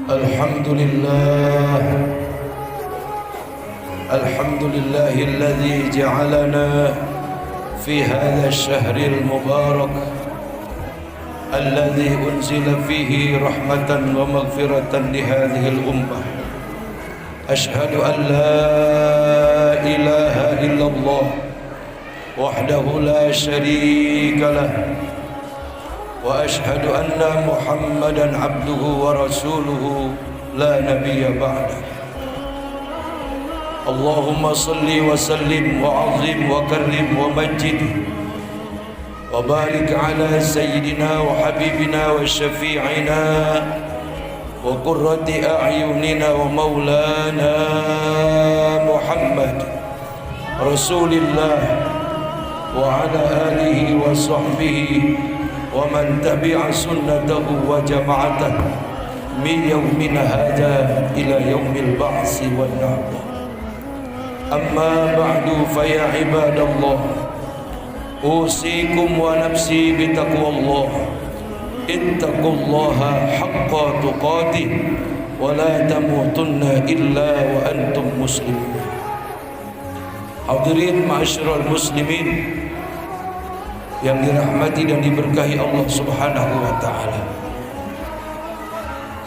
الحمد لله الحمد لله الذي جعلنا في هذا الشهر المبارك الذي أنزل فيه رحمة ومغفرة لهذه الأمة. أشهد أن لا إله إلا الله وحده لا شريك له، وأشهد أن محمدا عبده ورسوله لا نبي بعده. اللهم صل وسلم وعظم وكرم ومجد وبارك على سيدنا وحبيبنا وشفيعنا وقرة أعيننا ومولانا محمد رسول الله وعلى آله وصحبه ومن تبع سنته وجماعته من يومنا هذا إلى يوم البعث والنهضة. أما بعد فيا عباد الله، أوصيكم ونفسي بتقوى الله. اتقوا الله حق تقاته ولا تموتن إلا وأنتم مسلمون. Hadirin ma'asyiral muslimin yang dirahmati dan diberkahi Allah Subhanahu wa taala.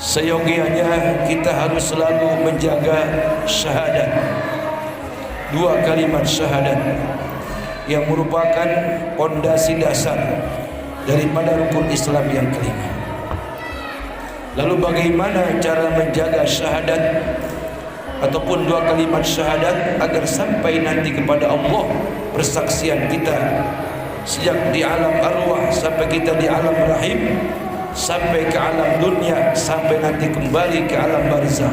Seyogianya kita harus selalu menjaga syahadat. Dua kalimat syahadat yang merupakan pondasi dasar daripada rukun Islam yang kelima. Lalu bagaimana cara menjaga syahadat ataupun dua kalimat syahadat agar sampai nanti kepada Allah persaksian kita sejak di alam arwah sampai kita di alam rahim, sampai ke alam dunia, sampai nanti kembali ke alam barzakh?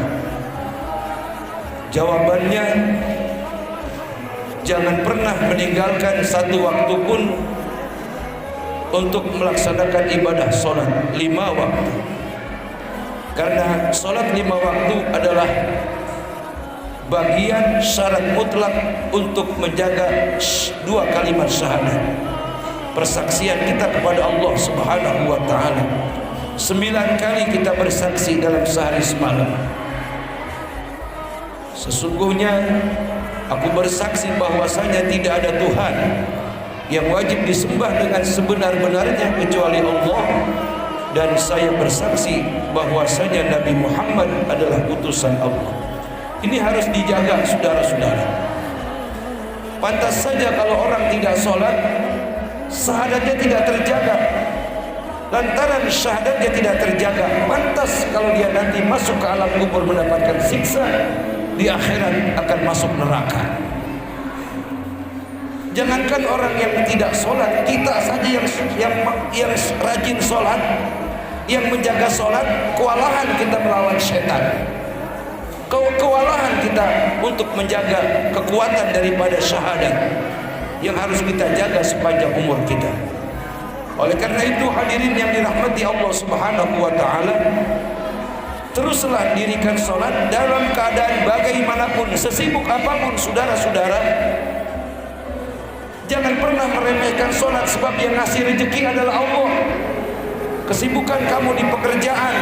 Jawabannya, jangan pernah meninggalkan satu waktu pun untuk melaksanakan ibadah solat 5 waktu. Karena solat 5 waktu adalah bagian syarat mutlak untuk menjaga dua kalimat syahadat, persaksian kita kepada Allah Subhanahu wa taala. 9 kali kita bersaksi dalam sehari semalam. Sesungguhnya aku bersaksi bahwasanya tidak ada Tuhan yang wajib disembah dengan sebenar-benarnya kecuali Allah, dan saya bersaksi bahwasanya Nabi Muhammad adalah utusan Allah. Ini harus dijaga, saudara-saudara. Pantas saja kalau orang tidak sholat, syahadatnya tidak terjaga. Lantaran syahadatnya tidak terjaga, pantas kalau dia nanti masuk ke alam kubur mendapatkan siksa, di akhirat akan masuk neraka. Jangankan orang yang tidak sholat, kita saja yang rajin sholat, yang menjaga sholat, kewalahan kita melawan setan. Kewalahan kita untuk menjaga kekuatan daripada syahadat yang harus kita jaga sepanjang umur kita. Oleh karena itu, hadirin yang dirahmati Allah Subhanahu wa taala, teruslah dirikan salat dalam keadaan bagaimanapun, sesibuk apapun saudara-saudara. Jangan pernah meremehkan salat, sebab yang ngasih rezeki adalah Allah. Kesibukan kamu di pekerjaan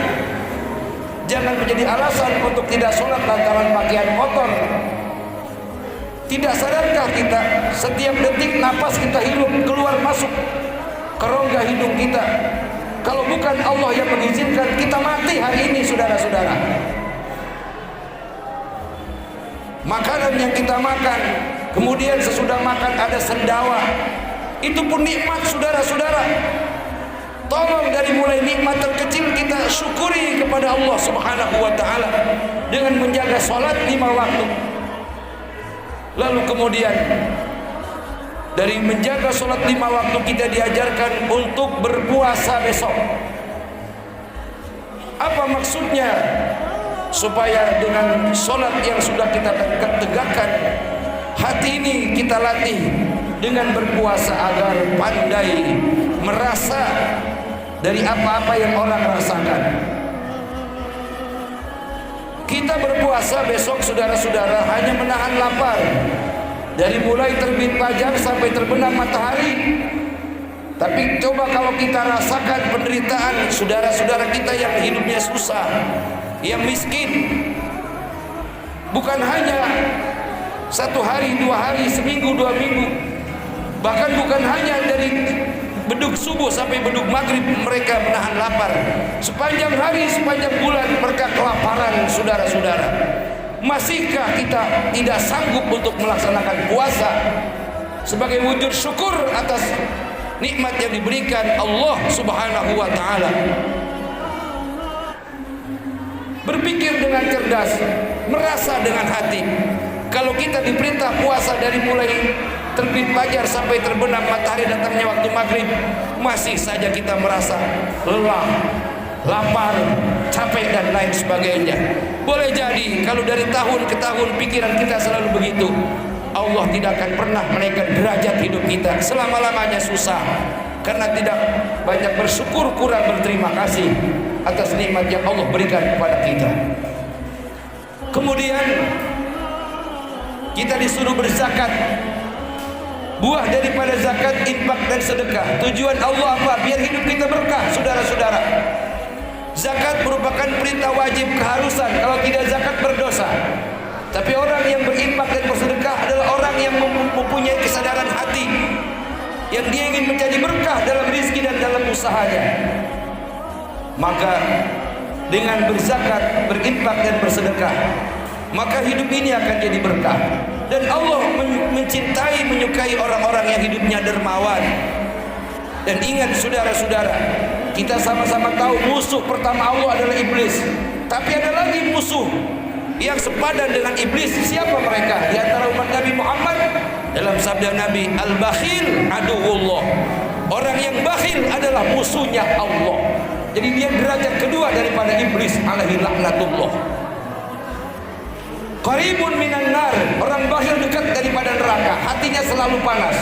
jangan menjadi alasan untuk tidak sholat lantaran pakaian kotor. Tidak sadarkah kita setiap detik napas kita hidup keluar masuk ke rongga hidung kita? Kalau bukan Allah yang mengizinkan, kita mati hari ini, saudara-saudara. Makanan yang kita makan, kemudian sesudah makan ada sendawa, itu pun nikmat, saudara-saudara. Tolong dari mulai nikmat terkecil kita syukuri kepada Allah Subhanahu wa taala dengan menjaga salat 5 waktu. Lalu kemudian dari menjaga salat 5 waktu kita diajarkan untuk berpuasa besok. Apa maksudnya? Supaya dengan salat yang sudah kita tegakkan, hati ini kita latih dengan berpuasa agar pandai merasa dari apa-apa yang orang rasakan. Kita berpuasa besok, saudara-saudara, hanya menahan lapar dari mulai terbit fajar sampai terbenam matahari. Tapi coba kalau kita rasakan penderitaan saudara-saudara kita yang hidupnya susah, yang miskin. Bukan hanya 1 hari, 2 hari, seminggu, 2 minggu. Bahkan bukan hanya dari beduk subuh sampai beduk maghrib mereka menahan lapar. Sepanjang hari, sepanjang bulan mereka kelaparan, saudara-saudara. Masihkah kita tidak sanggup untuk melaksanakan puasa sebagai wujud syukur atas nikmat yang diberikan Allah Subhanahu wa taala? Berpikir dengan cerdas, merasa dengan hati. Kalau kita diperintah puasa dari mulai terbit fajar sampai terbenam matahari datangnya waktu maghrib, masih saja kita merasa lelah, lapar, capek dan lain sebagainya. Boleh jadi kalau dari tahun ke tahun pikiran kita selalu begitu, Allah tidak akan pernah menaikkan derajat hidup kita. Selama-lamanya susah karena tidak banyak bersyukur, kurang berterima kasih atas nikmat yang Allah berikan kepada kita. Kemudian kita disuruh berzakat. Buah daripada zakat, infak dan sedekah. Tujuan Allah apa? Biar hidup kita berkah, saudara-saudara. Zakat merupakan perintah wajib, keharusan. Kalau tidak zakat berdosa. Tapi orang yang berinfak dan bersedekah adalah orang yang mempunyai kesadaran hati, yang dia ingin menjadi berkah dalam rezeki dan dalam usahanya. Maka dengan berzakat, berinfak dan bersedekah, maka hidup ini akan jadi berkah. Dan Allah mencintai, menyukai orang-orang yang hidupnya dermawan. Dan ingat saudara-saudara, kita sama-sama tahu musuh pertama Allah adalah iblis. Tapi ada lagi musuh yang sepadan dengan iblis. Siapa mereka? Di antara umat Nabi Muhammad, dalam sabda Nabi, al-bakhil aduwullah. Orang yang bakhil adalah musuhnya Allah. Jadi dia derajat kedua daripada iblis alaihi laknatullah. Qaribun minan nar, orang bakhil dekat daripada neraka, hatinya selalu panas.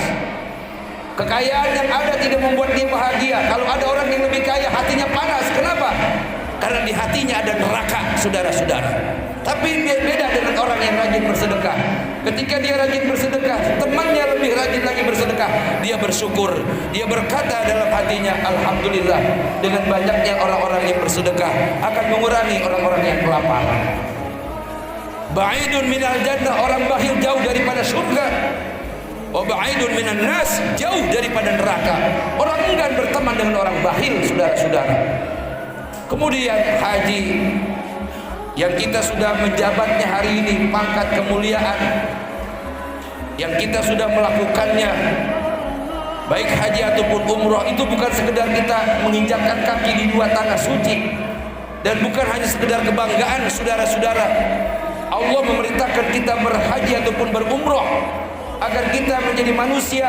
Kekayaan yang ada tidak membuat dia bahagia. Kalau ada orang yang lebih kaya, hatinya panas. Kenapa? Karena di hatinya ada neraka, saudara-saudara. Tapi beda dengan orang yang rajin bersedekah. Ketika dia rajin bersedekah, temannya lebih rajin lagi bersedekah. Dia bersyukur, dia berkata dalam hatinya, alhamdulillah, dengan banyaknya orang-orang yang bersedekah akan mengurangi orang-orang yang kelaparan. Ba'idun minal jannah, orang bakhil jauh daripada surga. Wa ba'idun minan nas, jauh daripada neraka. Orang enggan berteman dengan orang bakhil, saudara-saudara. Kemudian haji yang kita sudah menjabatnya hari ini, pangkat kemuliaan yang kita sudah melakukannya, baik haji ataupun umroh, itu bukan sekedar kita menginjakkan kaki di dua tanah suci, dan bukan hanya sekedar kebanggaan, saudara-saudara. Allah memerintahkan kita berhaji ataupun berumroh agar kita menjadi manusia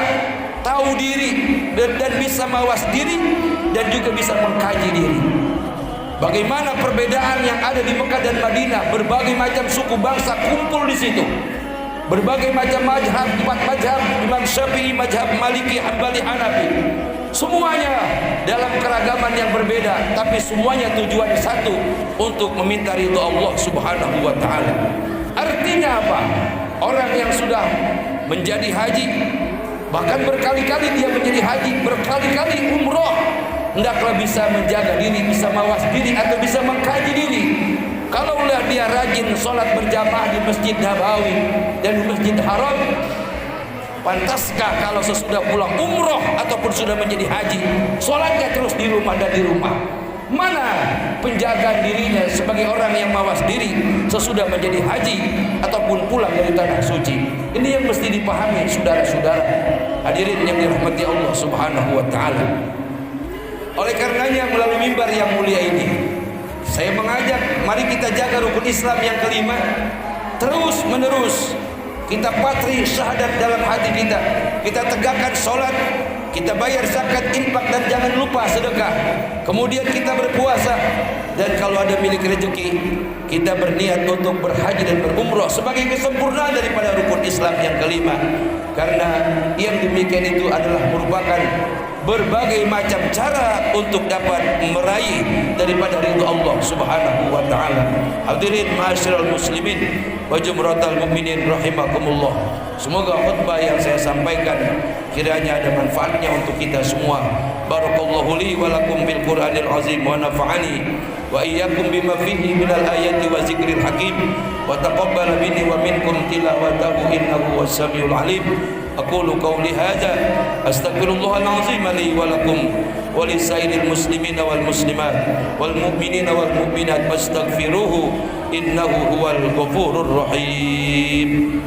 tahu diri dan bisa mawas diri dan juga bisa mengkaji diri. Bagaimana perbedaan yang ada di Mekah dan Madinah, berbagai macam suku bangsa kumpul di situ. Berbagai macam mazhab, 4 mazhab, Imam Syafi'i, mazhab Maliki, Hambali, Hanafi. Semuanya dalam keragaman yang berbeda, tapi semuanya tujuan satu, untuk meminta ridho Allah Subhanahu wa taala. Artinya apa? Orang yang sudah menjadi haji, bahkan berkali-kali dia menjadi haji, berkali-kali umroh, hendaklah bisa menjaga diri, bisa mawas diri atau bisa mengkaji diri. Kalaulah dia rajin sholat berjamaah di Masjid Nabawi dan di Masjid Haram, pantaskah kalau sesudah pulang umroh ataupun sudah menjadi haji, sholatnya terus di rumah dan di rumah? Mana penjagaan dirinya sebagai orang yang mawas diri sesudah menjadi haji ataupun pulang dari tanah suci? Ini yang mesti dipahami, saudara-saudara hadirin yang dirahmati Allah Subhanahu wa taala. Oleh karenanya, melalui mimbar yang mulia ini, saya mengajak, mari kita jaga rukun Islam yang kelima, terus menerus kita patri syahadat dalam hati kita. Kita tegakkan sholat, kita bayar zakat, infak, dan jangan lupa sedekah. Kemudian kita berpuasa, dan kalau ada milik rezeki, kita berniat untuk berhaji dan berumrah sebagai kesempurnaan daripada rukun Islam yang kelima. Karena yang demikian itu adalah merupakan berbagai macam cara untuk dapat meraih daripada ridha Allah Subhanahu wa taala. Hadirin ma'asyiral muslimin wa jumratal mukminin rahimakumullah. Semoga khutbah yang saya sampaikan kiranya ada manfaatnya untuk kita semua. Barakallahu li wa lakum bil Qur'anil azim wa nafa'ani wa iyyakum bima fihi minal ayati wa zikril hakim wa taqabbal minni wa minkum tilawatahu innahu was-samiul alim. Aqulu qawli hadza astaghfirullahal azim li wa lakum wa lisairil muslimina wal muslimat wal mu'minina wal mu'minat fastaghfiruhu innahu huwal ghafurur rahim.